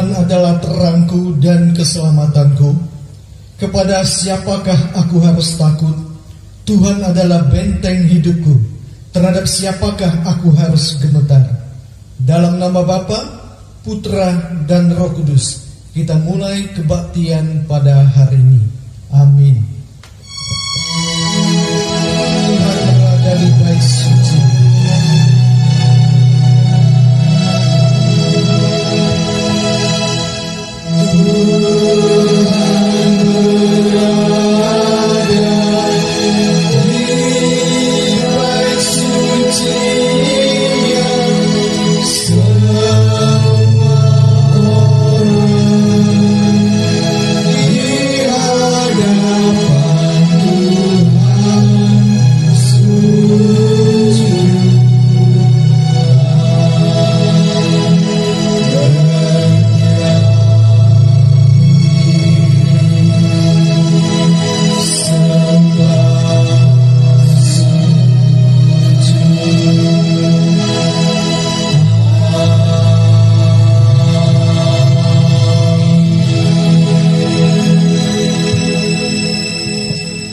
Tuhan adalah terangku dan keselamatanku. Kepada siapakah aku harus takut? Tuhan adalah benteng hidupku. Terhadap siapakah aku harus gemetar? Dalam nama Bapa, Putra, dan Roh Kudus, kita mulai kebaktian pada hari ini. Amin. Tuhan berada di bait suci.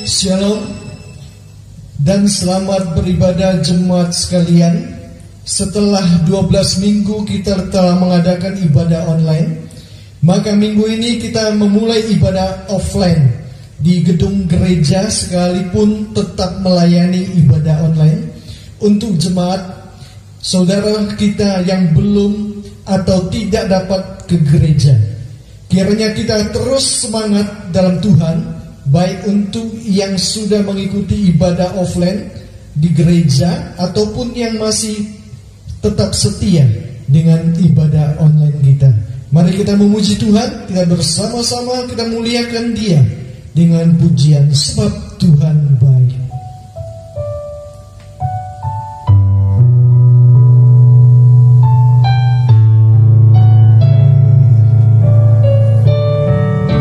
Shalom dan selamat beribadah jemaat sekalian. Setelah 12 minggu kita telah mengadakan ibadah online, maka minggu ini kita memulai ibadah offline di gedung gereja, sekalipun tetap melayani ibadah online untuk jemaat saudara kita yang belum atau tidak dapat ke gereja. Kiranya kita terus semangat dalam Tuhan, baik untuk yang sudah mengikuti ibadah offline di gereja ataupun yang masih tetap setia dengan ibadah online kita. Mari kita memuji Tuhan, kita bersama-sama kita muliakan Dia dengan pujian, sebab Tuhan baik.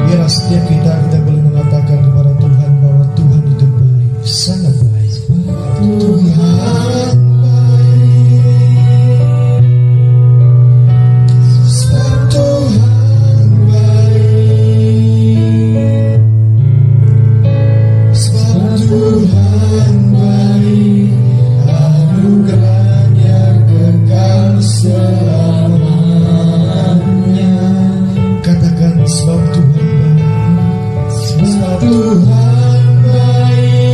Biarlah setiap kita boleh mengatakan kepada Tuhan bahwa Tuhan itu baik, sangat baik. Tuhan baik, sebab Tuhan baik, sebab Tuhan baik, anugerahnya kekal selamanya. Katakan, sebab Tuhan Tuhan baik,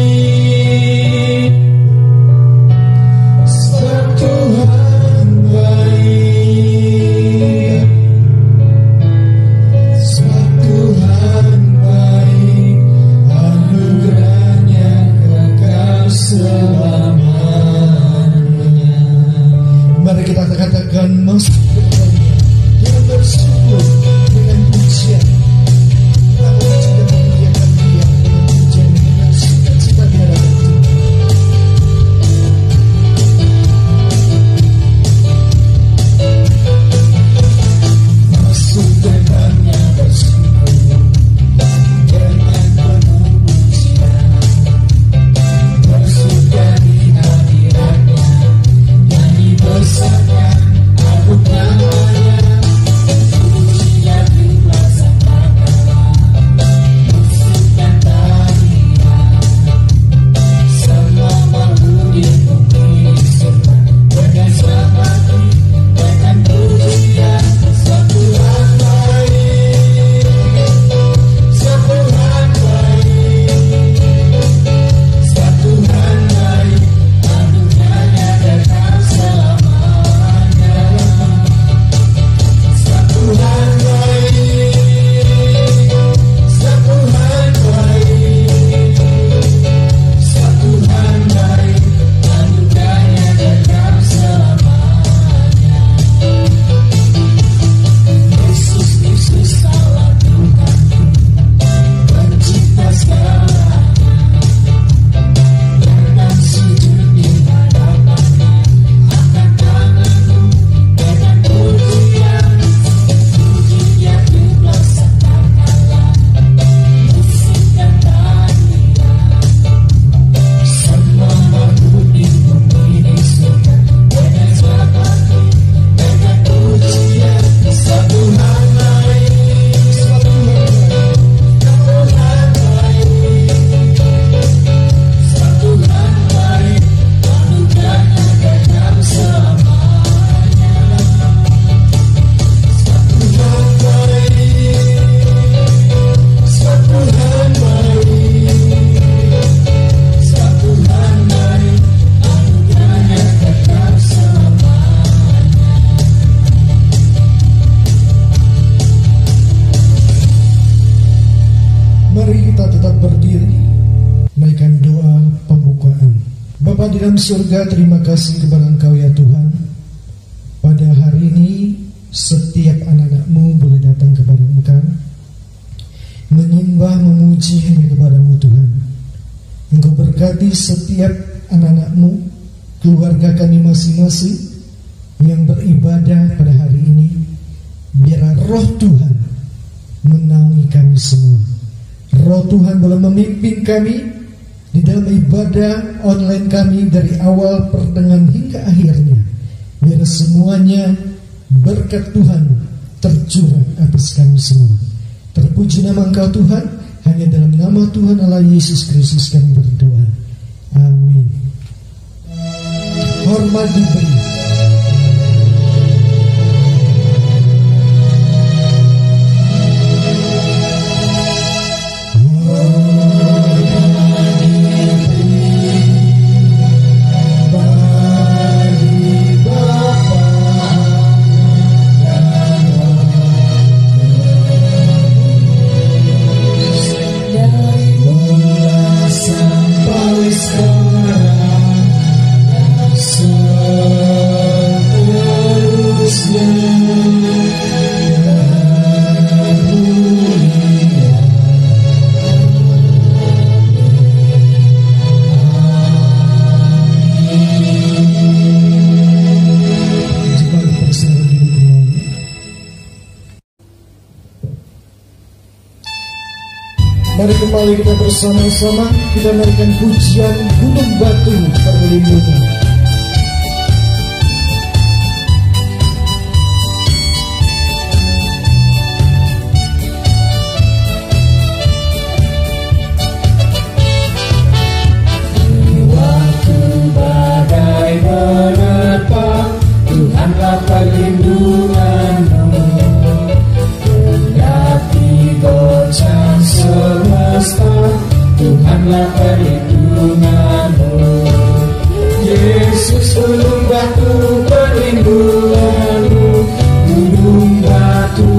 sebab Tuhan baik, sebab Tuhan baik, anugerahnya kekal selamanya. Mari kita katakan, masuk kepada Dia dengan bersyukur, dengan pujian. Bersama aku dalam surga, terima kasih kepada Engkau ya Tuhan. Pada hari ini setiap anak-anak-Mu boleh datang kepada Engkau, menyembah, memuji hanya kepada-Mu Tuhan. Engkau berkati setiap anak-anak-Mu, keluarga kami masing-masing yang beribadah pada hari ini. Biarlah roh Tuhan menaungi kami semua. Roh Tuhan boleh memimpin kami di dalam ibadah online kami dari awal, pertengahan hingga akhirnya. Biar semuanya berkat Tuhan tercurah atas kami semua. Terpuji nama Engkau Tuhan. Hanya dalam nama Tuhan Allah Yesus Kristus kami berdoa. Amin. Hormat diberi. Mari kembali kita bersama-sama, kita naikkan pujian Gunung Batu Perlindungan. Waktu badai menerpa, Tuhanlah perlindunganmu. Kendati goncang semesta, Tuhanlah perlindunganmu. Yesus gunung batu perlindunganmu, gunung batu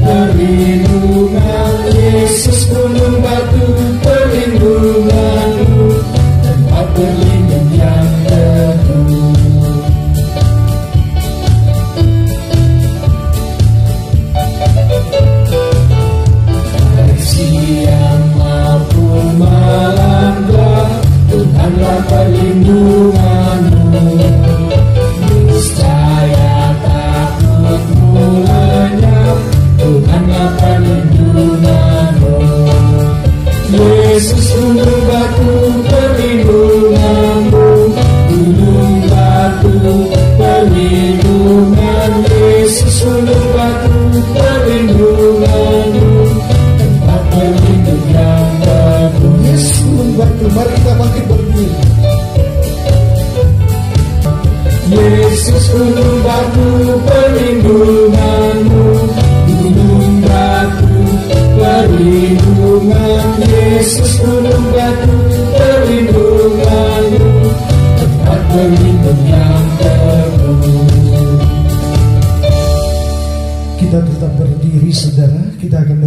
perlindungan. Yesus gunung batu perlindunganmu, tempat berlindung yang teguh. Siang maupun malam gelap, Tuhanlah perlindunganmu. Niscaya takutmu lenyap, Tuhanlah perlindunganmu. Yesus gunung batu perlindunganmu, gunung batu perlindungan. Yesus gunung batu perlindunganmu, berlindung yang teguh. Yesus gunung batu, mari kita bangkit berdiri. Yesus gunung batu perlindunganmu, gunung batu perlindungan. Yesus gunung batu perlindunganmu, tempat berlindung yang teguh. Kita tetap berdiri saudara. Kita akan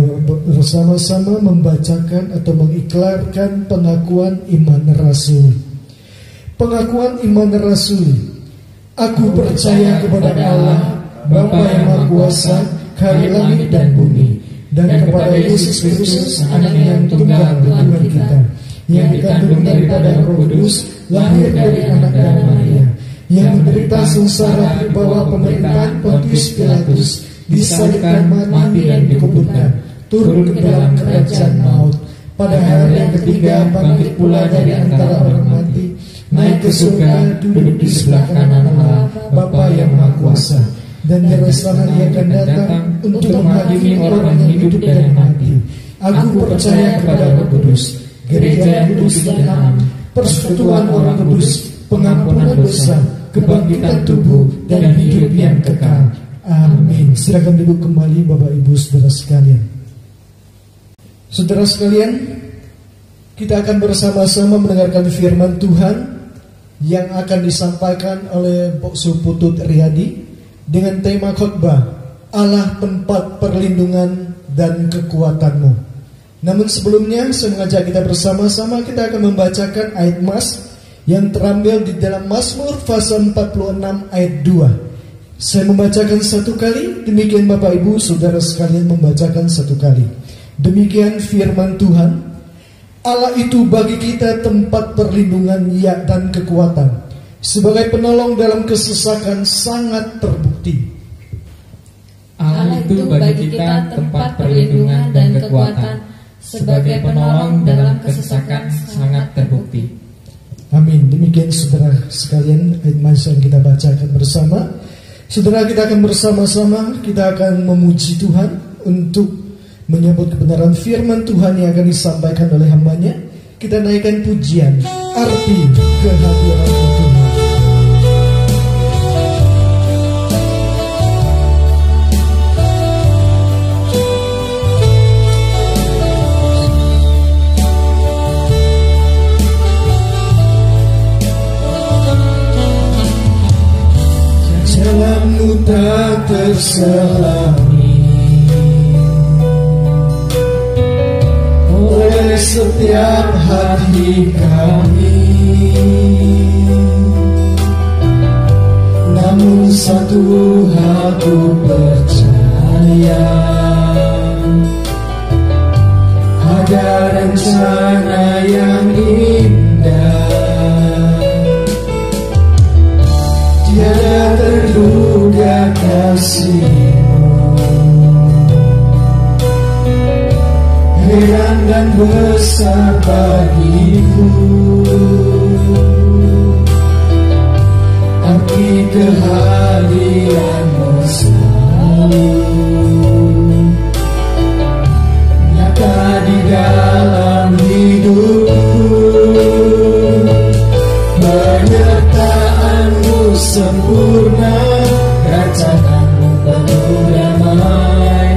bersama-sama membacakan atau mengiklarkan pengakuan iman rasuli. Pengakuan iman rasuli. Aku percaya kepada Allah, Bapa yang Maha Kuasa, Kali langit dan bumi, dan kepada Yesus Kristus, Anak yang tunggal Tuhan kita, yang dikandung daripada Roh Kudus, lahir dari anak dan Maria, yang menderita sengsara di bawah pemerintahan Pontius Pilatus, disalibkan, mati dan dikuburkan, turun ke dalam kerajaan maut. Pada hari yang ketiga bangkit pula dari antara orang mati, naik ke surga, duduk di sebelah kanan Allah, Bapa yang Maha Kuasa. Dan dari sana Dia akan datang untuk menghakimi orang yang hidup dan yang mati. Aku percaya kepada Roh Kudus, gereja yang kudus dan am, persekutuan orang kudus, pengampunan dosa, kebangkitan tubuh, dan hidup yang kekal. Amin. Silakan duduk kembali Bapak Ibu Saudara sekalian. Saudara sekalian, kita akan bersama-sama mendengarkan firman Tuhan yang akan disampaikan oleh Boksu Putut Riyadi dengan tema khotbah Allah tempat perlindungan dan kekuatanmu. Namun sebelumnya saya mengajak kita bersama-sama, kita akan membacakan ayat mas yang terambil di dalam Mazmur pasal 46 ayat 2. Saya membacakan satu kali, demikian Bapak Ibu Saudara sekalian membacakan satu kali. Demikian firman Tuhan. Allah itu bagi kita tempat perlindungan dan kekuatan, sebagai penolong dalam kesesakan sangat terbukti. Allah itu bagi kita tempat perlindungan dan kekuatan, sebagai penolong dalam kesesakan sangat terbukti. Amin. Demikian saudara sekalian ayat yang kita bacakan bersama. Saudara, kita akan bersama-sama, kita akan memuji Tuhan untuk menyambut kebenaran firman Tuhan yang akan disampaikan oleh hamba-Nya. Kita naikkan pujian, arti kehadiran Tuhan. Jalanmu tak terselangi oleh setiap hati kami, namun satu hal ku percaya, ada rencana yang indah, tiada terduga kasih-Mu, heran dan besar bagiku, arti kehadiran-Mu selalu nyata di dalam hidupku, penyertaan-Mu sempurna, rancangan-Mu penuh damai,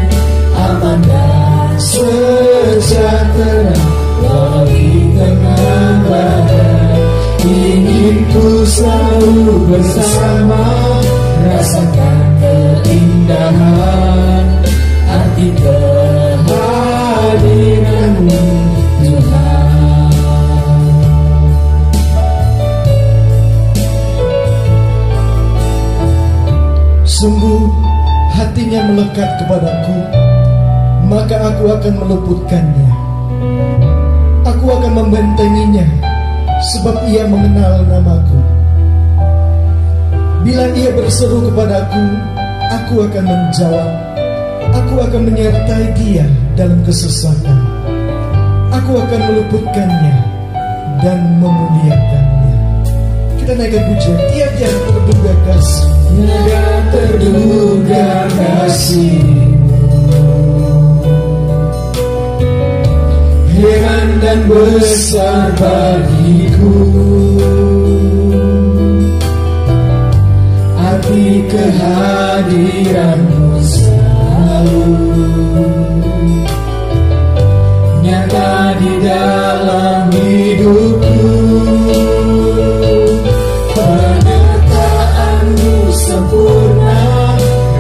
aman dan sejahtera walau di tengah badai. Ingin ku selalu bersama, rasakan keindahan arti kehadiran-Mu Tuhan. Sungguh hatinya melekat kepadaku, maka aku akan meluputkannya. Aku akan membentenginya, sebab ia mengenal namaku. Bila ia berseru kepadaku, aku akan menjawab. Aku akan menyertai dia dalam kesesakan. Aku akan meluputkannya dan memuliakannya. Kita naikkan pujian, tiada terduga kasih, tiada terduga kasih-Mu, heran dan besar bagiku, arti kehadiran-Mu selalu nyata di dalam hidupku, penyertaan-Mu sempurna,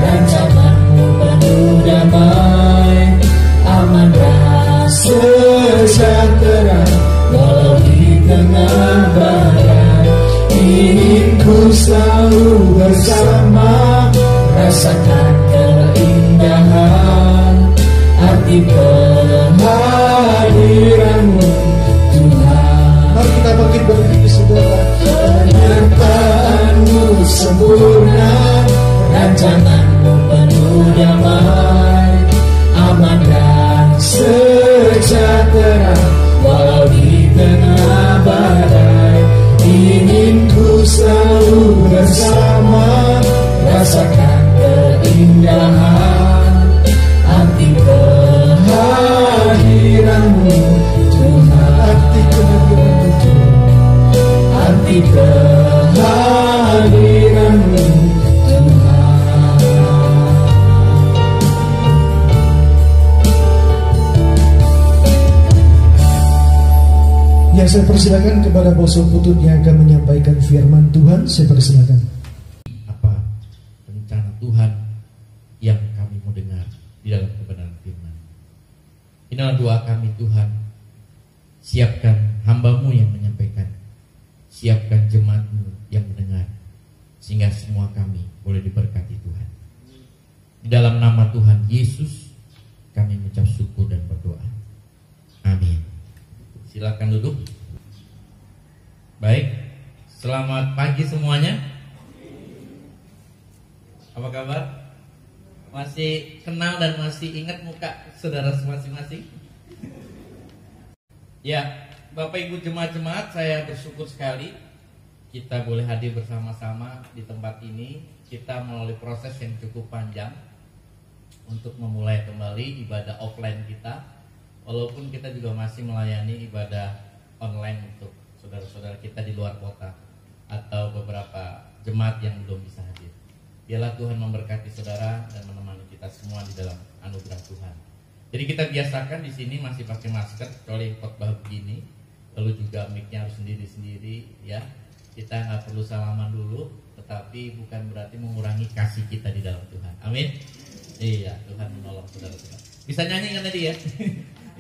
rancangan-Mu penuh damai, aman dan sejahtera walau di tengah badai. Ingin ku selalu bersama, rasakan keindahan arti kehadiran-Mu Tuhan. Mari kita bangkit berdiri saudara. Penyertaan-Mu sempurna, rancangan-Mu penuh damai, aman dan sejahtera walau di tengah badai. Ingin ku selalu bersama, rasakan keindahan arti kehadiran-Mu Tuhan. Arti kehadiran-Mu Tuhan, arti kehadiran-Mu Tuhan. Ya, saya persilakan kepada Bosok Putut yang akan menyampaikan firman Tuhan. Saya persilakan. Apa rencana Tuhan yang kami mau dengar di dalam kebenaran firman? Inilah doa kami Tuhan. Siapkan hamba-Mu yang menyampaikan. siapkan jemaat-Mu yang mendengar, sehingga semua kami boleh diberkati Tuhan. Di dalam nama Tuhan Yesus kami mengucap syukur dan berdoa. Amin. Silakan duduk. Baik, selamat pagi semuanya. Apa kabar? Masih kenal dan masih ingat muka saudara masing-masing? Ya, Bapak Ibu jemaat-jemaat, saya bersyukur sekali kita boleh hadir bersama-sama di tempat ini. Kita melalui proses yang cukup panjang untuk memulai kembali ibadah offline kita, walaupun kita juga masih melayani ibadah online untuk saudara-saudara kita di luar kota atau beberapa jemaat yang belum bisa hadir. Biarlah Tuhan memberkati saudara dan menemani kita semua di dalam anugerah Tuhan. Jadi kita biasakan di sini masih pakai masker kecuali khotbah begini, lalu juga mic-nya harus sendiri-sendiri ya. Kita nggak perlu salaman dulu, tetapi bukan berarti mengurangi kasih kita di dalam Tuhan. Amin. Iya, Tuhan menolong saudara-saudara. Bisa nyanyi kan tadi ya?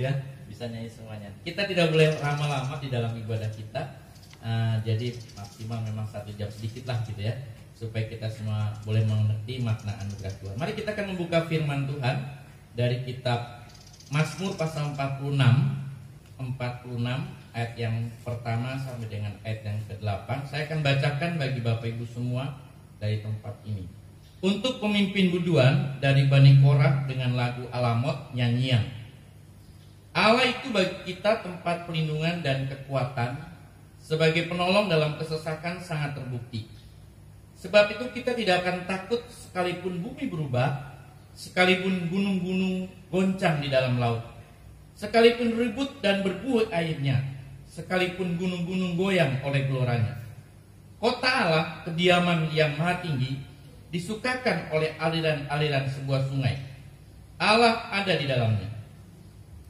Ya, bisa nyanyi semuanya. Kita tidak boleh lama-lama di dalam ibadah kita. Jadi maksimal memang 1 jam sedikit lah gitu ya, supaya kita semua boleh mengerti makna anugerah Tuhan. Mari kita akan membuka firman Tuhan dari kitab Mazmur pasal 46 ayat yang pertama sampai dengan ayat yang ke-8. Saya akan bacakan bagi Bapak Ibu semua dari tempat ini. Untuk pemimpin buduan dari Bani Korah dengan lagu Alamot nyanyian. Allah itu bagi kita tempat perlindungan dan kekuatan, sebagai penolong dalam kesesakan sangat terbukti. Sebab itu kita tidak akan takut sekalipun bumi berubah, sekalipun gunung-gunung goncang di dalam laut, sekalipun ribut dan berbuih airnya, sekalipun gunung-gunung goyang oleh geloranya. Kota Allah, kediaman yang maha tinggi, disukakan oleh aliran-aliran sebuah sungai. Allah ada di dalamnya.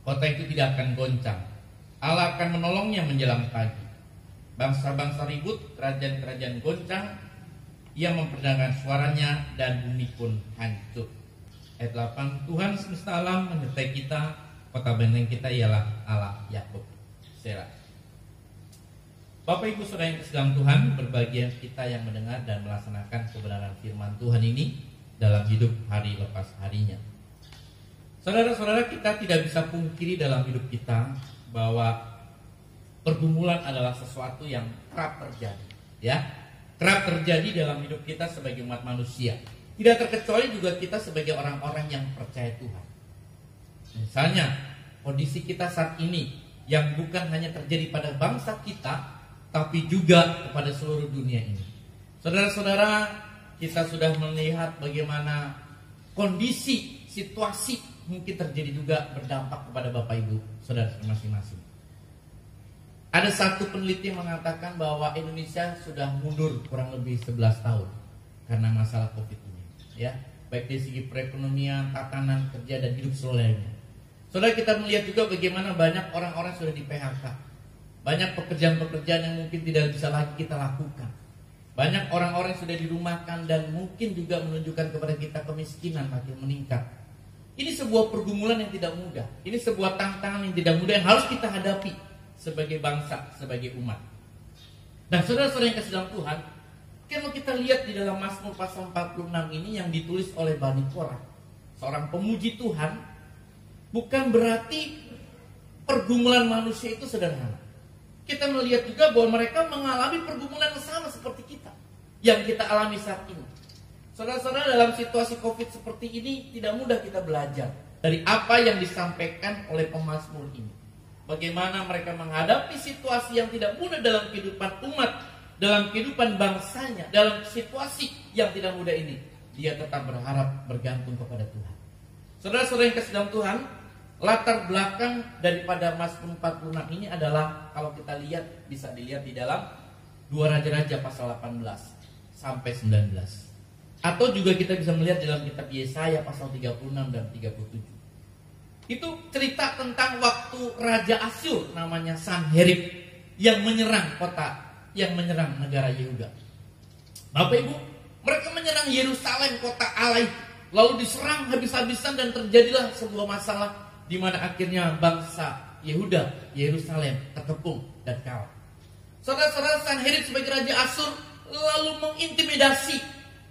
Kota itu tidak akan goncang. Allah akan menolongnya menjelang pagi. Bangsa-bangsa ribut, kerajaan-kerajaan goncang. Ia memperdagangkan suaranya dan bumi pun hancur. Ayat 8, Tuhan semesta alam menyertai kita, kota benteng kita ialah Allah Yakub. Selah. Bapak Ibu saudara yang kesedaran Tuhan, berbahagia kita yang mendengar dan melaksanakan kebenaran firman Tuhan ini dalam hidup hari lepas harinya. Saudara-saudara, kita tidak bisa pungkiri dalam hidup kita bahwa pergumulan adalah sesuatu yang kerap terjadi, ya. Kerap terjadi dalam hidup kita sebagai umat manusia. Tidak terkecuali juga kita sebagai orang-orang yang percaya Tuhan. Misalnya, kondisi kita saat ini yang bukan hanya terjadi pada bangsa kita, tapi juga kepada seluruh dunia ini. Saudara-saudara, kita sudah melihat bagaimana kondisi, situasi mungkin terjadi juga berdampak kepada Bapak Ibu, saudara masing-masing. Ada satu peneliti yang mengatakan bahwa Indonesia sudah mundur kurang lebih 11 tahun karena masalah Covid ini, ya, baik dari segi perekonomian, tatanan kerja dan hidup seluruhnya. Saudara, kita melihat juga bagaimana banyak orang-orang sudah di PHK, banyak pekerjaan-pekerjaan yang mungkin tidak bisa lagi kita lakukan, banyak orang-orang yang sudah dirumahkan dan mungkin juga menunjukkan kepada kita kemiskinan makin meningkat. Ini sebuah pergumulan yang tidak mudah, ini sebuah tantangan yang tidak mudah yang harus kita hadapi sebagai bangsa, sebagai umat. Dan saudara-saudara yang kasih dalam Tuhan, kalau kita lihat di dalam Mazmur pasal 46 ini yang ditulis oleh Bani Korah, seorang pemuji Tuhan, bukan berarti pergumulan manusia itu sederhana. Kita melihat juga bahwa mereka mengalami pergumulan yang sama seperti kita, yang kita alami saat ini. Saudara-saudara, dalam situasi Covid seperti ini tidak mudah kita belajar dari apa yang disampaikan oleh pemazmur ini. Bagaimana mereka menghadapi situasi yang tidak mudah dalam kehidupan umat, dalam kehidupan bangsanya, dalam situasi yang tidak mudah ini. Dia tetap berharap bergantung kepada Tuhan. Saudara-saudara yang kasih dalam Tuhan, latar belakang daripada Mazmur 46 ini adalah, kalau kita lihat, bisa dilihat di dalam 2 Raja-Raja pasal 18 sampai 19. Atau juga kita bisa melihat dalam kitab Yesaya pasal 36 dan 37. Itu cerita tentang waktu Raja Asyur namanya Sanherib yang menyerang kota, yang menyerang negara Yehuda. Bapak Ibu, mereka menyerang Yerusalem, kota Allah, lalu diserang habis-habisan dan terjadilah sebuah masalah di mana akhirnya bangsa Yehuda, Yerusalem terkepung dan kalah. Saudara-saudara, Sanherib sebagai Raja Asyur lalu mengintimidasi,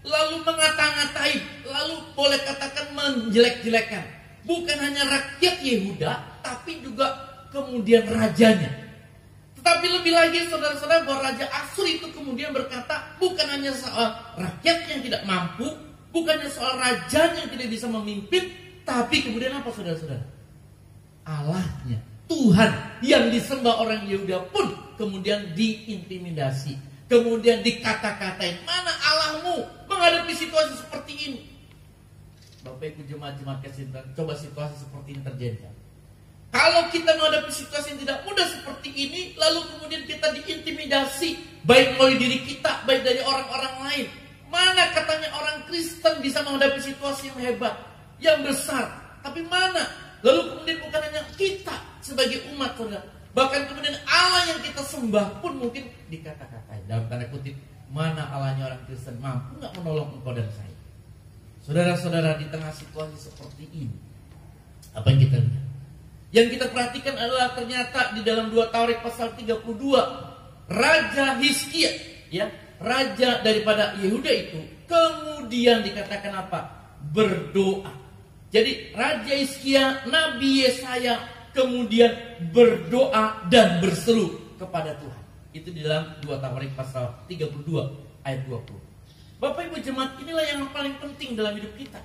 lalu mengata-ngatai, lalu boleh katakan menjelek-jelekan. Bukan hanya rakyat Yehuda, tapi juga kemudian rajanya. Tetapi lebih lagi saudara-saudara, bahwa Raja Asyur itu kemudian berkata, bukan hanya soal rakyat yang tidak mampu, bukan hanya soal raja yang tidak bisa memimpin, tapi kemudian apa saudara-saudara? Allahnya, Tuhan yang disembah orang Yehuda pun kemudian diintimidasi, kemudian dikata-katain. Mana Allahmu menghadapi situasi seperti ini? Bapak Ibu jemaat-jemaat kasih Tuhan, coba situasi seperti ini terjadi. Kalau kita menghadapi situasi yang tidak mudah seperti ini, lalu kemudian kita diintimidasi, baik oleh diri kita, baik dari orang-orang lain. Mana katanya orang Kristen bisa menghadapi situasi yang hebat, yang besar? Tapi mana? Lalu kemudian bukan hanya kita sebagai umat, saudara, bahkan kemudian Allah yang kita sembah pun mungkin dikata-katai. Dalam tanda kutip, mana Allahnya orang Kristen, mampu nggak menolong engkau dan saya? Saudara-saudara, di tengah situasi seperti ini, apa yang kita lihat? Yang kita perhatikan adalah ternyata di dalam 2 Tawarik pasal 32, Raja Hizkia, ya, raja daripada Yehuda itu, kemudian dikatakan apa? Berdoa. Jadi Raja Hizkia, Nabi Yesaya kemudian berdoa dan berseru kepada Tuhan. Itu di dalam 2 Tawarik pasal 32 ayat 20. Bapak Ibu jemaat, inilah yang paling penting dalam hidup kita.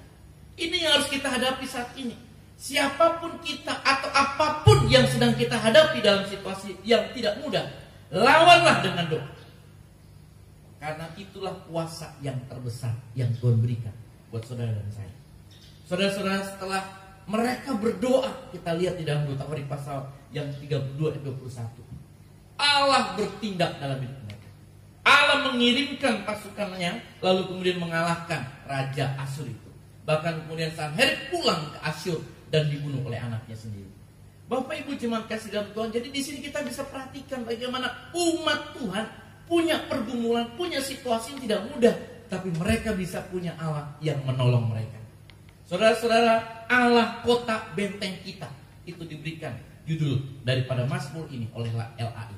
Ini yang harus kita hadapi saat ini. Siapapun kita atau apapun yang sedang kita hadapi dalam situasi yang tidak mudah, lawanlah dengan doa. Karena itulah kuasa yang terbesar yang Tuhan berikan buat saudara dan saya. Saudara-saudara, setelah mereka berdoa, kita lihat di dalam 2 Tawarik pasal yang 32 dan 21. Allah bertindak dalam hidup mereka. Allah mengirimkan pasukannya, lalu kemudian mengalahkan Raja Asyur itu. Bahkan kemudian Sanherib pulang ke Asyur dan dibunuh oleh anaknya sendiri. Bapak Ibu jemaat kasih dalam Tuhan, jadi di sini kita bisa perhatikan bagaimana umat Tuhan punya pergumulan, punya situasi yang tidak mudah, tapi mereka bisa punya Allah yang menolong mereka. Saudara-saudara, Allah kota benteng kita, itu diberikan judul daripada Mazmur ini oleh LAI.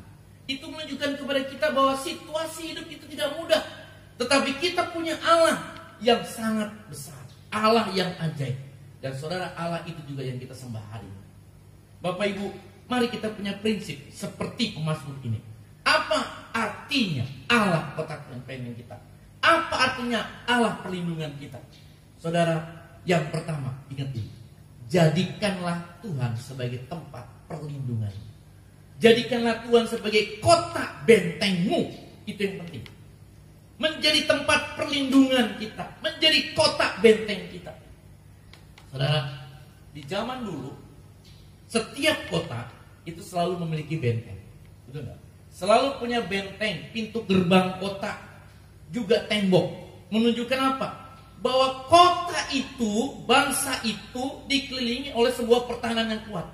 Itu menunjukkan kepada kita bahwa situasi hidup itu tidak mudah, tetapi kita punya Allah yang sangat besar, Allah yang ajaib. Dan saudara, Allah itu juga yang kita sembah hari ini. Bapak Ibu, mari kita punya prinsip seperti pemazmur ini. Apa artinya Allah kotak benteng kita? Apa artinya Allah perlindungan kita? Saudara, yang pertama, ingat ini. Jadikanlah Tuhan sebagai tempat perlindungan. Jadikanlah Tuhan sebagai kotak bentengmu. Itu yang penting. Menjadi tempat perlindungan kita, menjadi kotak benteng kita. Saudara, di zaman dulu setiap kota itu selalu memiliki benteng. Betul enggak? Selalu punya benteng, pintu gerbang kota, juga tembok. Menunjukkan apa? Bahwa kota itu, bangsa itu dikelilingi oleh sebuah pertahanan yang kuat.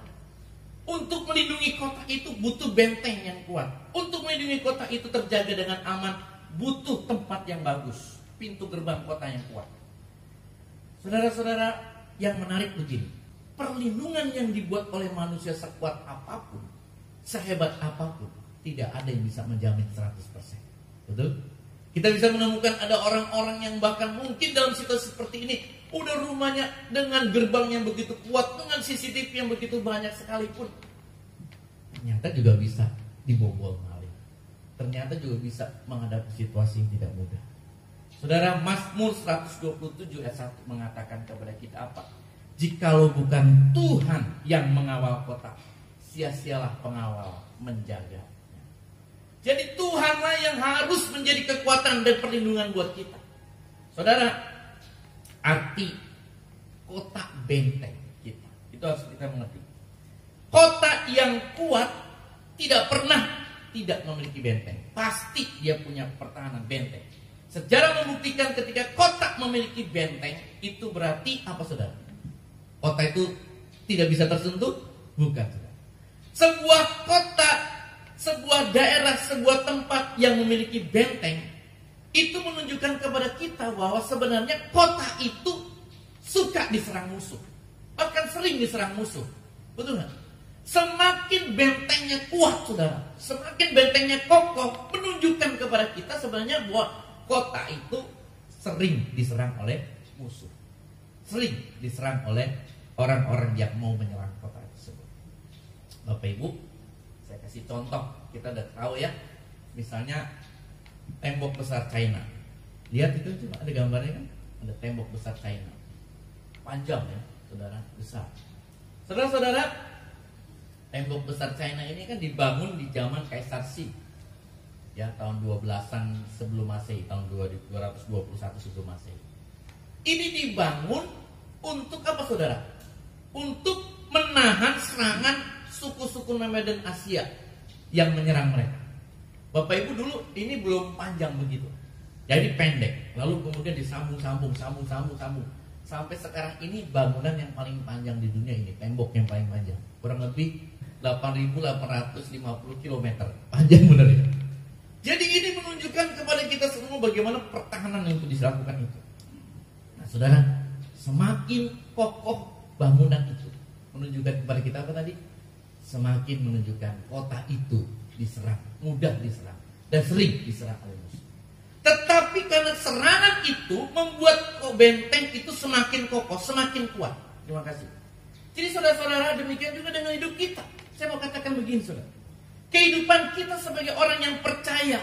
Untuk melindungi kota itu butuh benteng yang kuat. Untuk melindungi kota itu terjaga dengan aman, butuh tempat yang bagus, pintu gerbang kota yang kuat. Saudara-saudara, yang menarik begini, perlindungan yang dibuat oleh manusia sekuat apapun, sehebat apapun, tidak ada yang bisa menjamin 100%. Betul? Kita bisa menemukan ada orang-orang yang bahkan mungkin dalam situasi seperti ini, udah rumahnya dengan gerbang yang begitu kuat, dengan CCTV yang begitu banyak sekalipun, ternyata juga bisa dibobol maling. Ternyata juga bisa menghadapi situasi yang tidak mudah. Saudara, Mazmur 127 ayat 1 mengatakan kepada kita apa? Jikalau bukan Tuhan yang mengawal kota, sia-sialah pengawal menjaga. Jadi Tuhanlah yang harus menjadi kekuatan dan perlindungan buat kita. Saudara, arti kotak benteng kita, itu harus kita mengerti. Kota yang kuat tidak pernah tidak memiliki benteng. Pasti dia punya pertahanan benteng. Sejarah membuktikan ketika kota memiliki benteng, itu berarti apa saudara? Kota itu tidak bisa tersentuh? Bukan saudara. Sebuah kota, sebuah daerah, sebuah tempat yang memiliki benteng, itu menunjukkan kepada kita bahwa sebenarnya kota itu suka diserang musuh. Bahkan sering diserang musuh. Betul gak? Semakin bentengnya kuat, saudara, semakin bentengnya kokoh, menunjukkan kepada kita sebenarnya bahwa kota itu sering diserang oleh musuh, sering diserang oleh orang-orang yang mau menyerang kota tersebut. Bapak Ibu, saya kasih contoh, kita udah tahu ya, misalnya tembok besar China. Lihat itu cuma ada gambarnya kan, ada tembok besar China, panjang ya, saudara, besar. Saudara-saudara, tembok besar China ini kan dibangun di zaman Kaisar Qi, ya, tahun 12-an sebelum Masehi, tahun 221 sebelum Masehi. Ini dibangun untuk apa, saudara? Untuk menahan serangan suku-suku nomaden Asia yang menyerang mereka. Bapak Ibu, dulu ini belum panjang begitu, jadi pendek, lalu kemudian disambung sampai sekarang ini bangunan yang paling panjang di dunia ini, tembok yang paling panjang, kurang lebih 8.850 km, panjang benar ya. Jadi ini menunjukkan kepada kita semua bagaimana pertahanan yang itu dilakukan itu. Nah, saudara, semakin kokoh bangunan itu, menunjukkan kepada kita apa tadi? Semakin menunjukkan kota itu diserang, mudah diserang, dan sering diserang oleh musuh. Tetapi karena serangan itu membuat benteng itu semakin kokoh, semakin kuat. Terima kasih. Jadi saudara-saudara, demikian juga dengan hidup kita. Saya mau katakan begini, saudara. Kehidupan kita sebagai orang yang percaya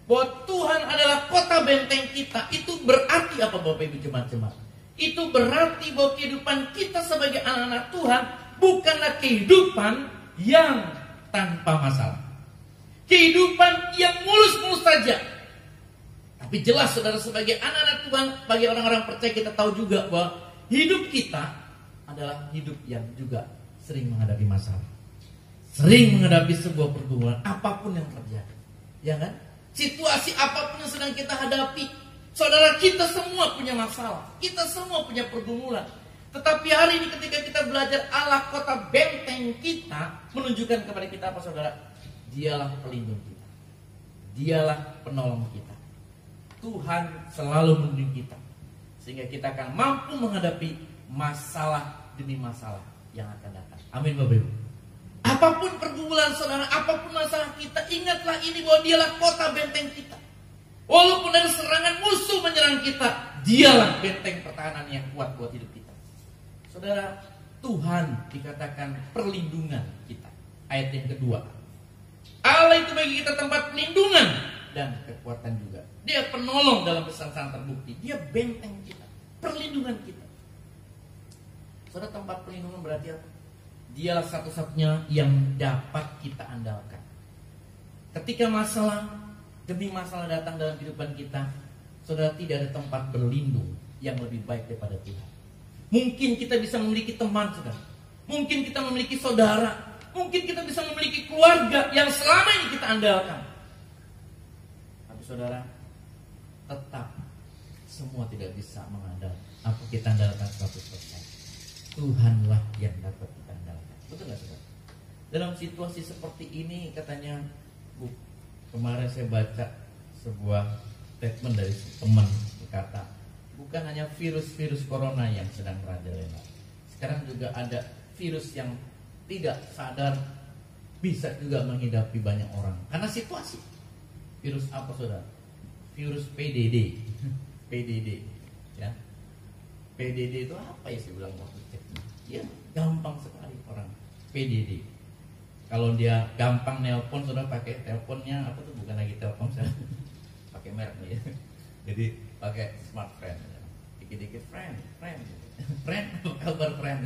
bahwa Tuhan adalah kota benteng kita, itu berarti apa, Bapak Ibu jemaat-jemaat? Itu berarti bahwa kehidupan kita sebagai anak-anak Tuhan bukanlah kehidupan yang tanpa masalah, kehidupan yang mulus-mulus saja. Tapi jelas, saudara, sebagai anak-anak Tuhan, bagi orang-orang percaya, kita tahu juga bahwa hidup kita adalah hidup yang juga sering menghadapi masalah, sering menghadapi sebuah pergumulan apapun yang terjadi, ya kan? Situasi apapun yang sedang kita hadapi, saudara, kita semua punya masalah, kita semua punya pergumulan. Tetapi hari ini ketika kita belajar Allah kota benteng kita, menunjukkan kepada kita apa, saudara? Dialah pelindung kita, dialah penolong kita. Tuhan selalu melindungi kita, sehingga kita akan mampu menghadapi masalah demi masalah yang akan datang. Amin, Bapak Ibu. Apapun pergumulan saudara, apapun masalah kita, ingatlah ini bahwa dialah kota benteng kita. Walaupun ada serangan musuh menyerang kita, dialah benteng pertahanan yang kuat buat hidup kita. Saudara, Tuhan dikatakan perlindungan kita. Ayat yang kedua, Allah itu bagi kita tempat perlindungan dan kekuatan juga. Dia penolong dalam kesusahan terbukti. Dia benteng kita, perlindungan kita. Saudara, tempat perlindungan berarti apa? Dialah satu-satunya yang dapat kita andalkan. Ketika masalah demi masalah datang dalam kehidupan kita, saudara, tidak ada tempat berlindung yang lebih baik daripada Tuhan. Mungkin kita bisa memiliki teman, saudara. Mungkin kita memiliki saudara. Mungkin kita bisa memiliki keluarga yang selama ini kita andalkan. Tapi saudara, tetap semua tidak bisa mengandalkan apa kita andalkan 100%. Tuhanlah yang dapat kita andalkan. Betul gak, saudara? Dalam situasi seperti ini, katanya, kemarin saya baca sebuah statement dari teman, berkata, bukan hanya virus corona yang sedang merajalela. Sekarang juga ada virus yang tidak sadar bisa juga menghidapi banyak orang karena situasi. Virus apa, saudara? Virus PDD. PDD, ya. PDD itu apa ya, saya bilang waktu cek. Ya, gampang sekali orang PDD. Kalau dia gampang nelpon, saudara, pakai teleponnya apa tuh, bukan lagi telepon saya. Pakai merek nih ya. Jadi pakai smart friend. Dikit-dikit friend. Friend, apa kabar friend?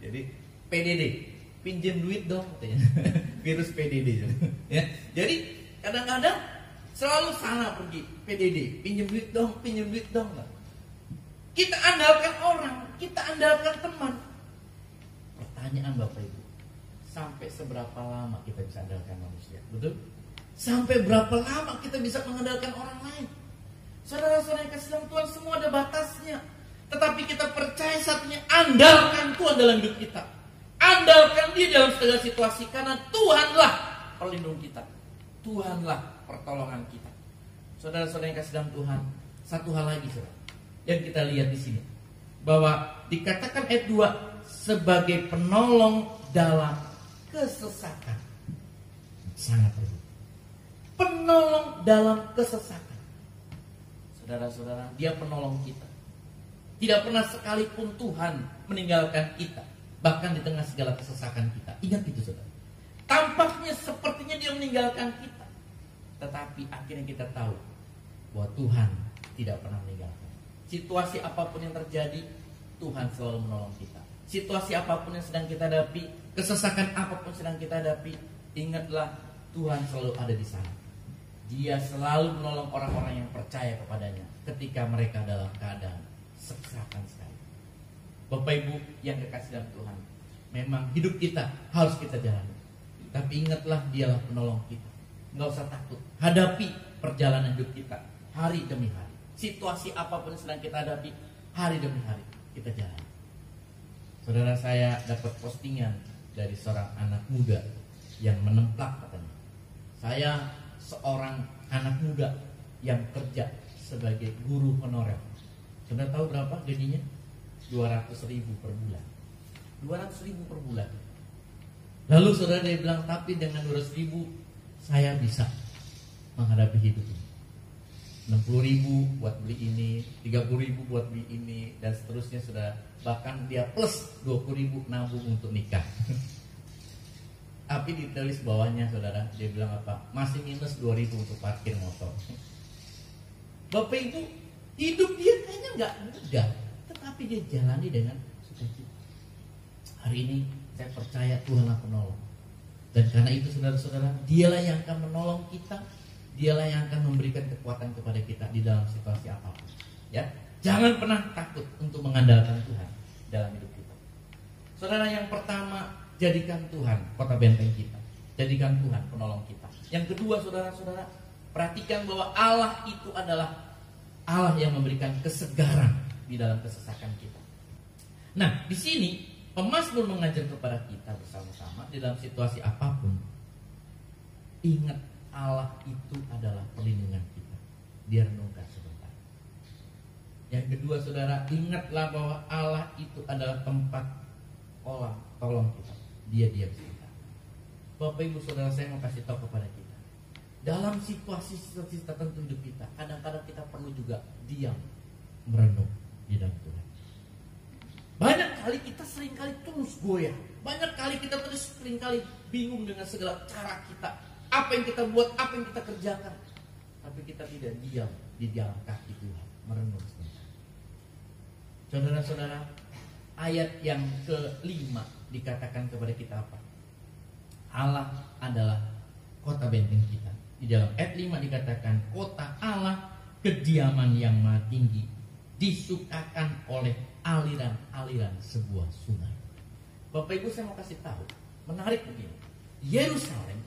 Jadi PDD, pinjam duit dong katanya. Virus PDD. Ya. Jadi kadang-kadang selalu sana pergi PDD, pinjam duit dong. Kita andalkan orang, kita andalkan teman. Pertanyaan Bapak Ibu, sampai seberapa lama kita bisa andalkan manusia? Betul? Sampai berapa lama kita bisa mengandalkan orang lain? Saudara-saudara yang kasih dalam Tuhan, semua ada batasnya. Tetapi kita percaya satunya, andalkan Tuhan dalam hidup kita. Andalkan Dia dalam segala situasi, karena Tuhanlah pelindung kita. Tuhanlah pertolongan kita. Saudara-saudara yang kasih dalam Tuhan, satu hal lagi, saudara, yang kita lihat di sini, bahwa dikatakan ayat 2 sebagai penolong dalam kesesakan. Sangat terbukti. Penolong dalam kesesakan. Saudara-saudara, Dia penolong kita. Tidak pernah sekalipun Tuhan meninggalkan kita, bahkan di tengah segala kesesakan kita. Ingat itu, saudara. Tampaknya sepertinya Dia meninggalkan kita, tetapi akhirnya kita tahu bahwa Tuhan tidak pernah meninggalkan. Situasi apapun yang terjadi, Tuhan selalu menolong kita. Situasi apapun yang sedang kita hadapi, kesesakan apapun sedang kita hadapi, ingatlah Tuhan selalu ada di sana. Dia selalu menolong orang-orang yang percaya kepadanya ketika mereka dalam keadaan kesesakan sekali. Bapak Ibu yang kekasih dalam Tuhan, memang hidup kita harus kita jalani. Tapi ingatlah Dialah penolong kita. Nggak usah takut. Hadapi perjalanan hidup kita hari demi hari. Situasi apapun yang sedang kita hadapi, hari demi hari kita jalani. Saudara, saya dapat postingan dari seorang anak muda yang menemplak katanya. Saya seorang anak muda yang kerja sebagai guru honorer. Saudara tahu berapa gajinya? 200.000 per bulan. 200.000 per bulan. Lalu saudara dia bilang, tapi dengan 200.000 saya bisa menghadapi hidup ini. 60.000 buat beli ini, 30.000 buat beli ini, dan seterusnya saudara. Bahkan dia plus 20.000 nabung untuk nikah. Tapi ditulis bawahnya saudara, dia bilang apa? Masih minus 2.000 untuk parkir motor. Bapak Ibu, hidup dia kayaknya nggak mudah, tetapi dia jalani dengan sukacita. Hari ini saya percaya Tuhanlah penolong. Dan karena itu saudara-saudara, Dialah yang akan menolong kita, Dialah yang akan memberikan kekuatan kepada kita di dalam situasi apapun. Ya, jangan pernah takut untuk mengandalkan Tuhan dalam hidup kita. Saudara, yang pertama, jadikan Tuhan kota benteng kita. Jadikan Tuhan penolong kita. Yang kedua, saudara-saudara, perhatikan bahwa Allah itu adalah Allah yang memberikan kesegaran di dalam kesesakan kita. Nah, di sini pemazmur mengajar kepada kita bersama-sama di dalam situasi apapun. Ingat, Allah itu adalah perlindungan kita. Dia renungkan sebentar. Yang kedua, saudara, ingatlah bahwa Allah itu adalah tempat tolong kita. Dia diam sebentar. Bapak Ibu saudara, saya mau kasih tahu kepada kita. Dalam situasi tertentu hidup kita, kadang-kadang kita perlu juga diam, merenung di dalam Tuhan. Banyak kali kita seringkali terus goyah. Banyak kali kita terus seringkali bingung dengan segala cara kita. Apa yang kita buat, apa yang kita kerjakan. Tapi kita tidak diam di dalam kaki Tuhan, merenung sebentar. Saudara-saudara, ayat yang ke-5 dikatakan kepada kita apa? Allah adalah kota benteng kita. Di dalam ayat 5 dikatakan, kota Allah, kediaman yang maha tinggi, disukakan oleh aliran-aliran sebuah sungai. Bapak Ibu, saya mau kasih tahu, menarik begini. Yerusalem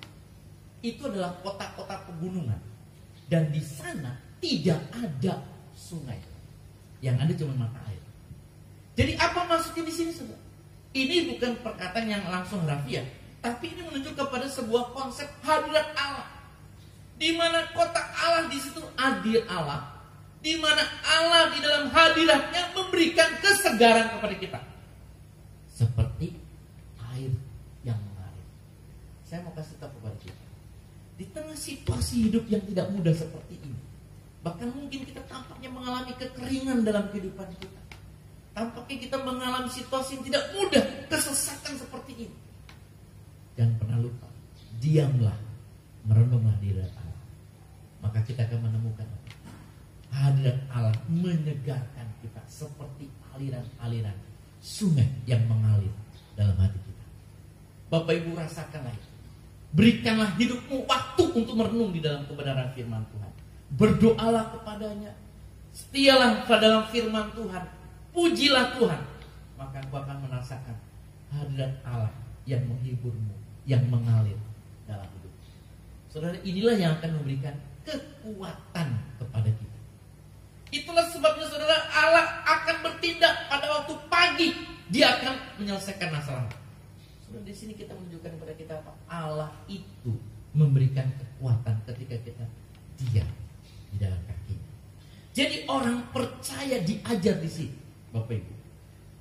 itu adalah kota-kota pegunungan, dan di sana tidak ada sungai. Yang ada cuma mata air. Jadi apa maksudnya di sini, saudara? Ini bukan perkataan yang langsung harfiah, tapi ini menunjukkan kepada sebuah konsep hadirat Allah, di mana kota Allah di situ hadir Allah, di mana Allah di dalam hadiratnya memberikan kesegaran kepada kita, seperti air yang mengalir. Saya mau kasih tahu kepada kita, di tengah situasi hidup yang tidak mudah seperti ini, bahkan mungkin kita tampaknya mengalami kekeringan dalam kehidupan kita, tampaknya kita mengalami situasi yang tidak mudah, kesesakan seperti ini. Jangan pernah lupa, diamlah, merenunglah di hadirat Allah. Maka kita akan menemukan hadirat Allah menyegarkan kita seperti aliran-aliran sungai yang mengalir dalam hati kita. Bapak Ibu, rasakanlah itu. Berikanlah hidupmu waktu untuk merenung di dalam kebenaran firman Tuhan. Berdoalah kepadanya, setialah pada dalam firman Tuhan, pujilah Tuhan. Maka engkau akan merasakan hadirat Allah yang menghiburmu, yang mengalir dalam hidup. Saudara, inilah yang akan memberikan kekuatan kepada kita. Itulah sebabnya saudara, Allah akan bertindak pada waktu pagi. Dia akan menyelesaikan masalah. Saudara, di sini kita menunjukkan kepada kita apa? Allah itu memberikan kekuatan ketika kita diam di dalam kakinya. Jadi orang percaya diajar di sini, Bapak Ibu.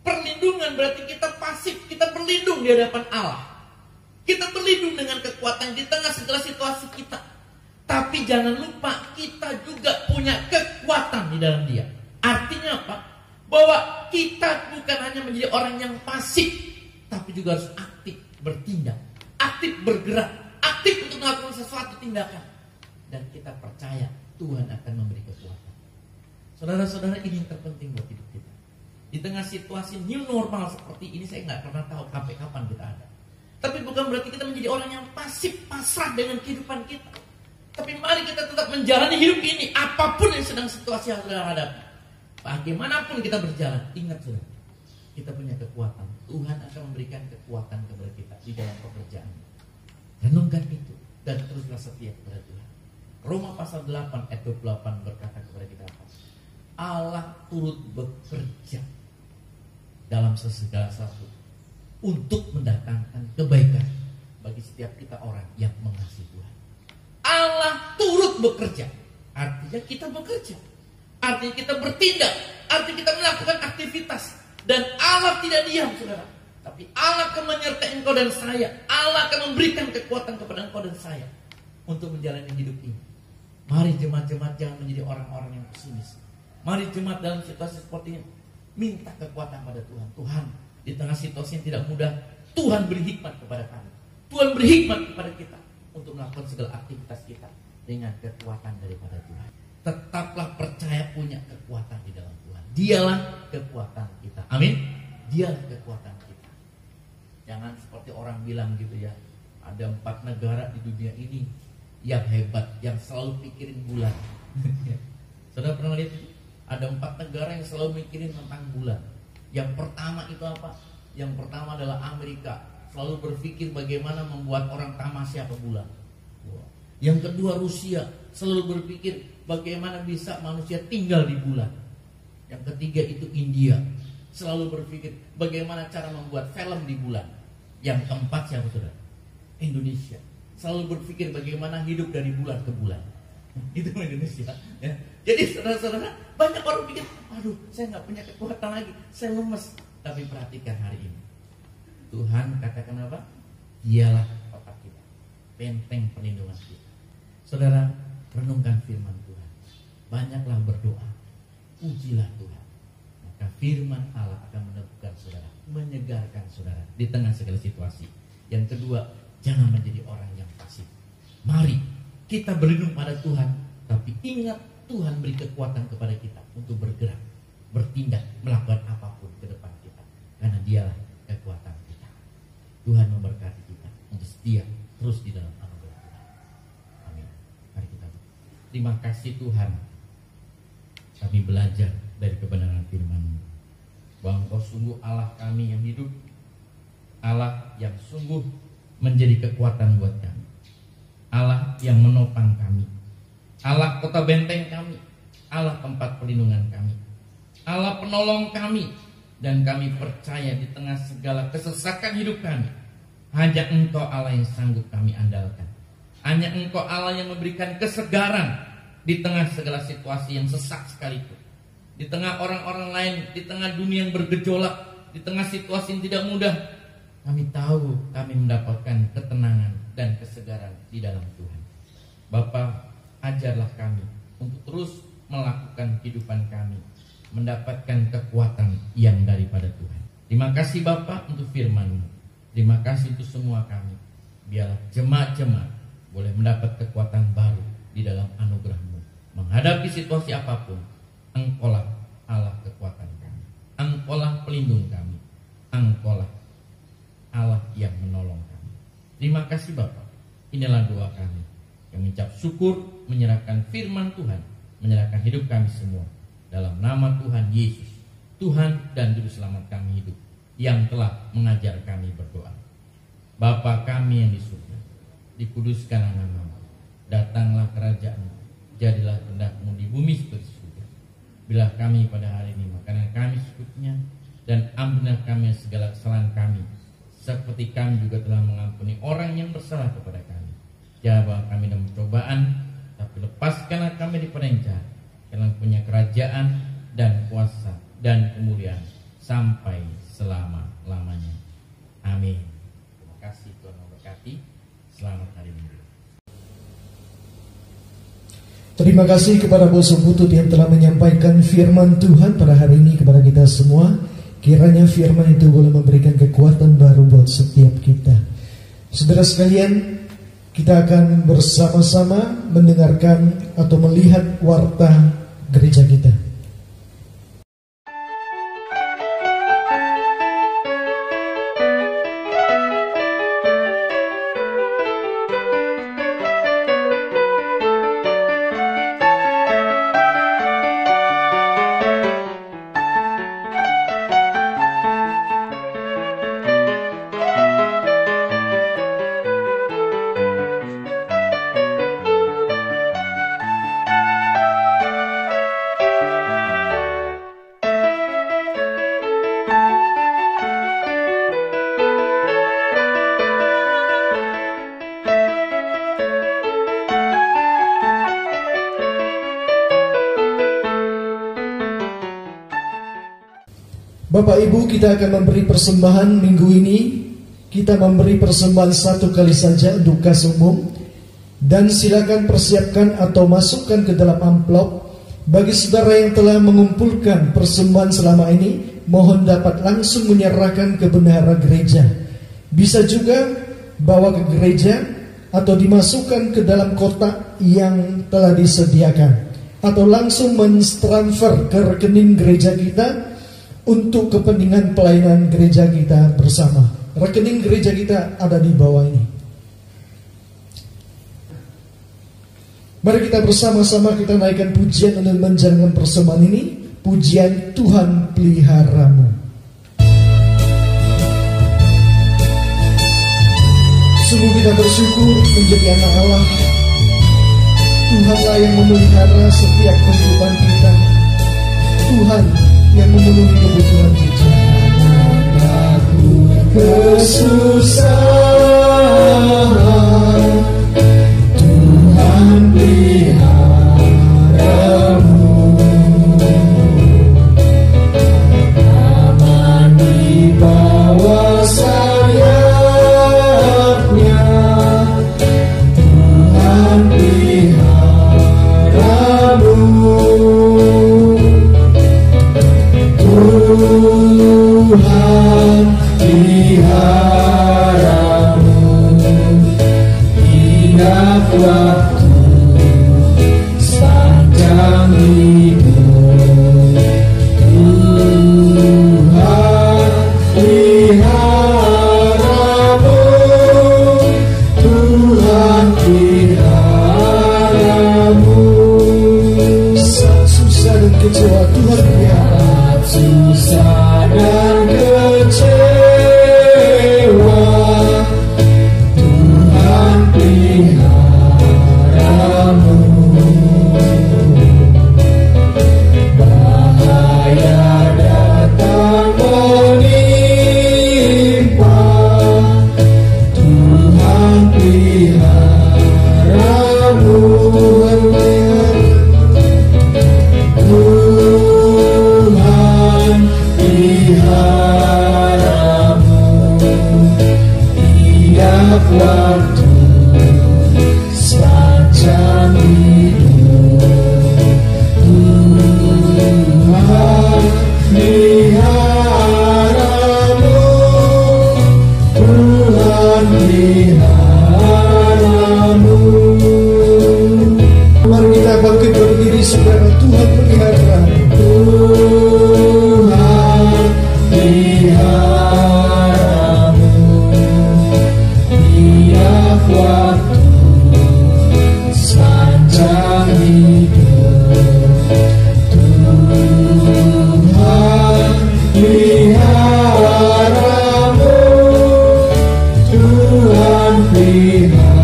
Perlindungan berarti kita pasif, kita berlindung di hadapan Allah. Kita berlindung dengan kekuatan di tengah segala situasi kita. Tapi jangan lupa kita juga punya kekuatan di dalam Dia. Artinya apa? Bahwa kita bukan hanya menjadi orang yang pasif, tapi juga harus aktif bertindak, aktif bergerak, aktif untuk melakukan sesuatu tindakan. Dan kita percaya Tuhan akan memberi kekuatan. Saudara-saudara, ini yang terpenting buat hidup kita. Di tengah situasi new normal seperti ini, saya nggak pernah tahu sampai kapan kita ada. Tapi bukan berarti kita menjadi orang yang pasif, pasrah dengan kehidupan kita. Tapi mari kita tetap menjalani hidup ini, apapun yang sedang situasi yang sedang hadapi. Bagaimanapun kita berjalan, ingat saudara, kita punya kekuatan. Tuhan akan memberikan kekuatan kepada kita di dalam pekerjaan. Renungkan itu dan teruslah setia kepada Tuhan. Roma pasal 8 ayat 28 berkata kepada kita apa? Allah turut bekerja dalam segala sesuatu untuk mendatangkan kebaikan bagi setiap kita orang yang mengasihi Tuhan. Allah turut bekerja, artinya kita bekerja, artinya kita bertindak, artinya kita melakukan aktivitas. Dan Allah tidak diam, saudara, tapi Allah akan menyertai engkau dan saya. Allah akan memberikan kekuatan kepada engkau dan saya untuk menjalani hidup ini. Mari jemaat-jemaat jangan menjadi orang-orang yang pesimis. Mari jemaat dalam situasi seperti ini minta kekuatan pada Tuhan. Tuhan, di tengah situasi yang tidak mudah, Tuhan beri hikmat kepada kami. Tuhan beri hikmat kepada kita untuk melakukan segala aktivitas kita dengan kekuatan daripada Tuhan. Tetaplah percaya punya kekuatan di dalam Tuhan. Dialah kekuatan kita. Amin. Dialah kekuatan kita. Jangan seperti orang bilang gitu ya, ada 4 negara di dunia ini yang hebat, yang selalu pikirin bulan. Saudara pernah lihat itu? Ada 4 negara yang selalu mikirin tentang bulan. Yang pertama itu apa? Yang pertama adalah Amerika, selalu berpikir bagaimana membuat orang tamasya ke bulan. Yang kedua Rusia, selalu berpikir bagaimana bisa manusia tinggal di bulan. Yang ketiga itu India, selalu berpikir bagaimana cara membuat film di bulan. Yang keempat siapa saudara? Indonesia, selalu berpikir bagaimana hidup dari bulan ke bulan. Itu Indonesia ya. Jadi saudara-saudara, banyak orang pikir, aduh saya nggak punya kekuatan lagi, saya lemes. Tapi perhatikan hari ini, Tuhan katakan apa? Dialah kotak kita, benteng perlindungan kita. Saudara, renungkan firman Tuhan. Banyaklah berdoa, pujilah Tuhan. Maka firman Allah akan meneguhkan saudara, menyegarkan saudara di tengah segala situasi. Yang kedua, jangan menjadi orang yang pasif. Mari kita berlindung pada Tuhan, tapi ingat Tuhan beri kekuatan kepada kita untuk bergerak, bertindak, melakukan apapun ke depan kita. Karena dialah kekuatan kita. Tuhan memberkati kita untuk setia terus di dalam anugerah Tuhan. Amin. Mari kita berdoa. Terima kasih Tuhan, kami belajar dari kebenaran firman-Mu, bahwa Engkau sungguh Allah kami yang hidup, Allah yang sungguh menjadi kekuatan buat kami, Allah yang menopang kami, Allah kota benteng kami, Allah tempat perlindungan kami, Allah penolong kami. Dan kami percaya di tengah segala kesesakan hidup kami, hanya Engkau Allah yang sanggup kami andalkan. Hanya Engkau Allah yang memberikan kesegaran di tengah segala situasi yang sesak sekalipun. Di tengah orang-orang lain, di tengah dunia yang bergejolak, di tengah situasi yang tidak mudah, kami tahu kami mendapatkan ketenangan dan kesegaran di dalam Tuhan. Bapa, ajarlah kami untuk terus melakukan kehidupan kami, mendapatkan kekuatan yang daripada Tuhan. Terima kasih Bapa untuk firman-Mu. Terima kasih untuk semua kami. Biarlah jemaat-jemaat boleh mendapat kekuatan baru di dalam anugerah-Mu. Menghadapi situasi apapun, Engkaulah Allah kekuatan kami. Engkaulah pelindung kami. Engkaulah Allah yang menolong kami. Terima kasih Bapa. Inilah doa kami yang mengucap syukur, menyerahkan firman Tuhan, menyerahkan hidup kami semua dalam nama Tuhan Yesus, Tuhan dan Juru Selamat kami hidup, yang telah mengajar kami berdoa. Bapa kami yang di surga, dikuduskanlah nama-Mu, datanglah kerajaan-Mu, jadilah kehendak-Mu di bumi seperti surga. Bila kami pada hari ini makanan kami secukupnya, dan ampunilah kami segala kesalahan kami, seperti kami juga telah mengampuni orang yang bersalah kepada kami. Jangan bawa kami dalam percobaan, tapi lepaskanlah kami daripada yang jahat. Karena punya kerajaan dan kuasa dan kemuliaan sampai selama-lamanya. Amin. Terima kasih, Tuhan memberkati. Selamat hari Minggu. Terima kasih kepada Bosok Butut yang telah menyampaikan firman Tuhan pada hari ini kepada kita semua. Kiranya firman itu boleh memberikan kekuatan baru buat setiap kita. Saudara sekalian, kita akan bersama-sama mendengarkan atau melihat warta gereja kita. Bapak Ibu, kita akan memberi persembahan minggu ini. Kita memberi persembahan satu kali saja untuk kas umum. Dan silakan persiapkan atau masukkan ke dalam amplop. Bagi saudara yang telah mengumpulkan persembahan selama ini, mohon dapat langsung menyerahkan ke bendahara gereja. Bisa juga bawa ke gereja atau dimasukkan ke dalam kotak yang telah disediakan, atau langsung mentransfer ke rekening gereja kita untuk kepentingan pelayanan gereja kita bersama. Rekening gereja kita ada di bawah ini. Mari kita bersama-sama kita naikkan pujian untuk menjalankan persembahan ini. Pujian Tuhan peliharamu. Sungguh kita bersyukur menjadi anak Allah. Tuhanlah yang memelihara setiap kehidupan kita. Tuhan yang memenuhi kebutuhan kita. Aku kesusahan, Tuhan peliharamu. Aman di bawah sayapnya, Tuhan peliharamu. Tuhan peliharamu, ingat waktu sepanjang hidup. Tuhan peliharamu, Tuhan peliharamu. Saat susah dan kecewa, Tuhan pelihara. Susah dan kecewa, Tuhan peliharamu. Bahaya datang menimpa, Tuhan peliharamu. Waktu sepanjang hidup, Tuhan peliharamu, Tuhan peliharamu. Mari kita bangkit berdiri, saudara. Tuhan peliharamu. Tuhan peliharamu, tiap waktu sepanjang hidup. Tuhan peliharamu, Tuhan peliharamu.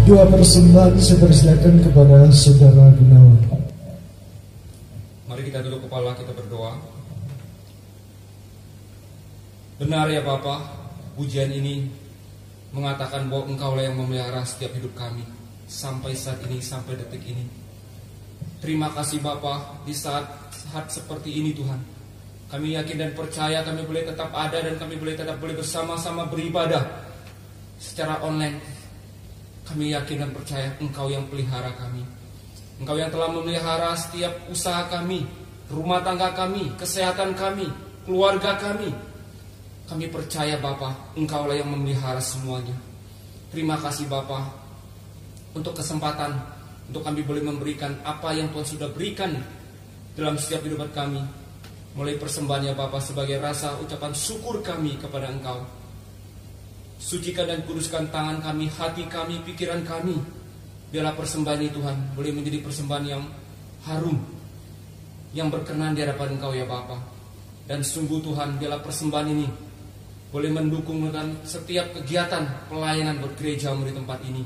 Doa persembahan saya persilakan kepada saudara Gunawan. Mari kita duduk kepala, kita berdoa. Benar ya Bapa, pujian ini mengatakan bahwa Engkaulah yang memelihara setiap hidup kami sampai saat ini, sampai detik ini. Terima kasih Bapa, di saat seperti ini Tuhan, Kami yakin dan percaya kami boleh tetap ada dan kami boleh tetap bersama-sama beribadah secara online. Kami yakin dan percaya Engkau yang pelihara kami. Engkau yang telah memelihara setiap usaha kami, rumah tangga kami, kesehatan kami, keluarga kami. Kami percaya Bapa, Engkaulah yang memelihara semuanya. Terima kasih Bapa untuk kesempatan untuk kami boleh memberikan apa yang Tuhan sudah berikan dalam setiap kehidupan kami. Mulai persembahannya Bapa sebagai rasa ucapan syukur kami kepada Engkau. Sucikan dan kuduskan tangan kami, hati kami, pikiran kami. Biarlah persembahan ini Tuhan boleh menjadi persembahan yang harum, yang berkenan di hadapan Engkau ya Bapa. Dan sungguh Tuhan, biarlah persembahan ini boleh mendukung dengan setiap kegiatan pelayanan bergerejamu di tempat ini.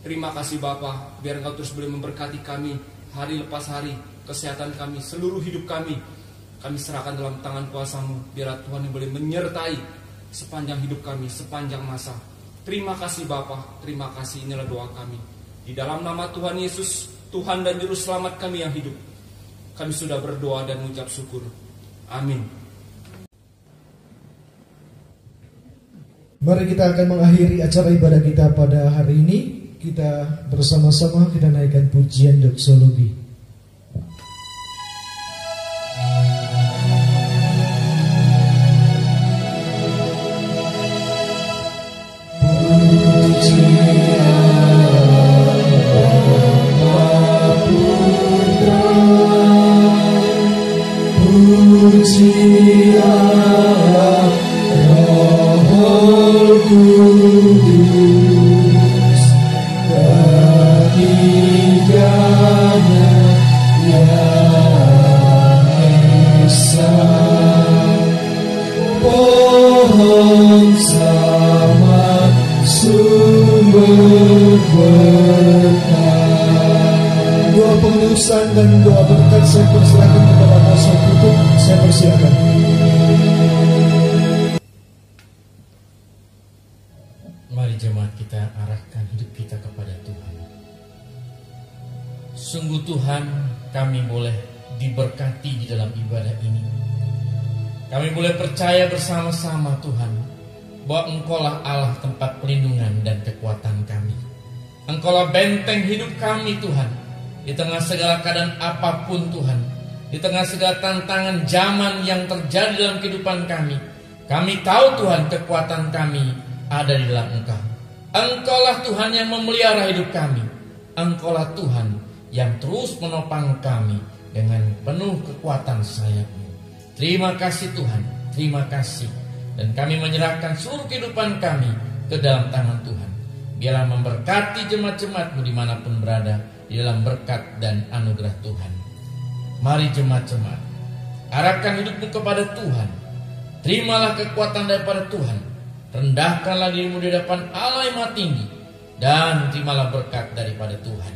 Terima kasih Bapa, biar Engkau terus boleh memberkati kami hari lepas hari, kesehatan kami, seluruh hidup kami. Kami serahkan dalam tangan kuasa-Mu. Biarlah Tuhan yang boleh menyertai sepanjang hidup kami, sepanjang masa. Terima kasih Bapa, terima kasih, inilah doa kami. Di dalam nama Tuhan Yesus, Tuhan dan Juru Selamat kami yang hidup, kami sudah berdoa dan mengucap syukur. Amin. Mari kita akan mengakhiri acara ibadah kita pada hari ini. Kita bersama-sama kita naikkan pujian doksologi. Dan doa berkat saya persilakan kepada masa tutup. Saya persilakan. Mari jemaat kita arahkan hidup kita kepada Tuhan. Sungguh Tuhan, kami boleh diberkati di dalam ibadah ini. Kami boleh percaya bersama-sama Tuhan bahwa Engkaulah Allah tempat pelindungan dan kekuatan kami. Engkaulah benteng hidup kami Tuhan. Di tengah segala keadaan apapun Tuhan, di tengah segala tantangan zaman yang terjadi dalam kehidupan kami tahu Tuhan kekuatan kami ada di dalam Engkau. Engkaulah Tuhan yang memelihara hidup kami. Engkaulah Tuhan yang terus menopang kami dengan penuh kekuatan sayap-Mu. Terima kasih Tuhan, terima kasih. Dan kami menyerahkan seluruh kehidupan kami ke dalam tangan Tuhan. Biarlah memberkati jemaat-jemaat-Mu dimanapun berada, di dalam berkat dan anugerah Tuhan. Mari jemaat-jemaat, arahkan hidupmu kepada Tuhan. Terimalah kekuatan daripada Tuhan. Rendahkanlah dirimu di hadapan Allah yang Maha Tinggi, dan terimalah berkat daripada Tuhan.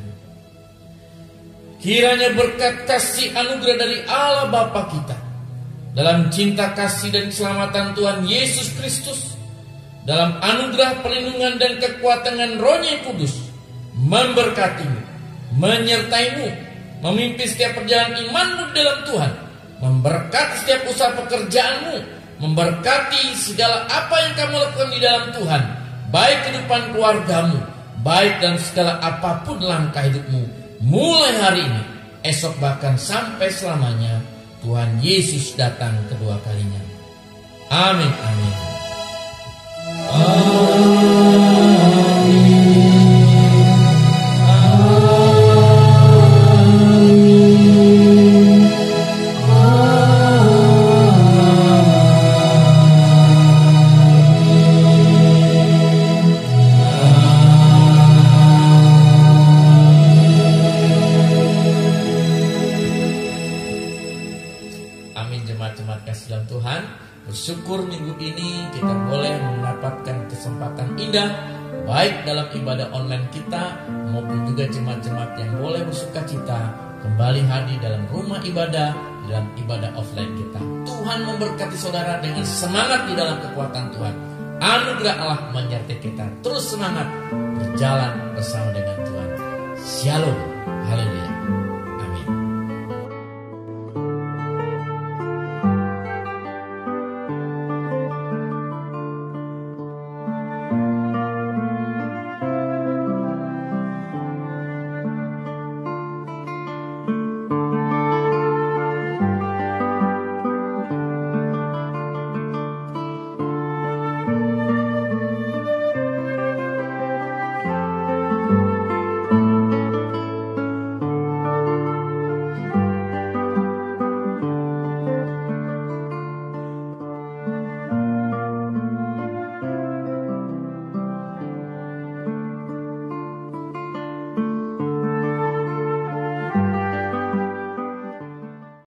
Kiranya berkat kasih anugerah dari Allah Bapa kita, dalam cinta kasih dan keselamatan Tuhan Yesus Kristus, dalam anugerah perlindungan dan kekuatan Roh-Nya yang Kudus, memberkatimu, menyertaimu, memimpin setiap perjalanan imanmu dalam Tuhan, memberkati setiap usaha pekerjaanmu, memberkati segala apa yang kamu lakukan di dalam Tuhan, baik kehidupan keluargamu, baik dan segala apapun langkah hidupmu, mulai hari ini, esok bahkan sampai selamanya. Tuhan Yesus datang kedua kalinya. Amin, amin. Bersyukur minggu ini kita boleh mendapatkan kesempatan indah, baik dalam ibadah online kita maupun juga jemaat-jemaat yang boleh bersuka cita kembali hadir dalam rumah ibadah, dalam ibadah offline kita. Tuhan memberkati saudara dengan semangat di dalam kekuatan Tuhan. Anugerah Allah menyertai kita. Terus semangat berjalan bersama dengan Tuhan. Shalom. Haleluya.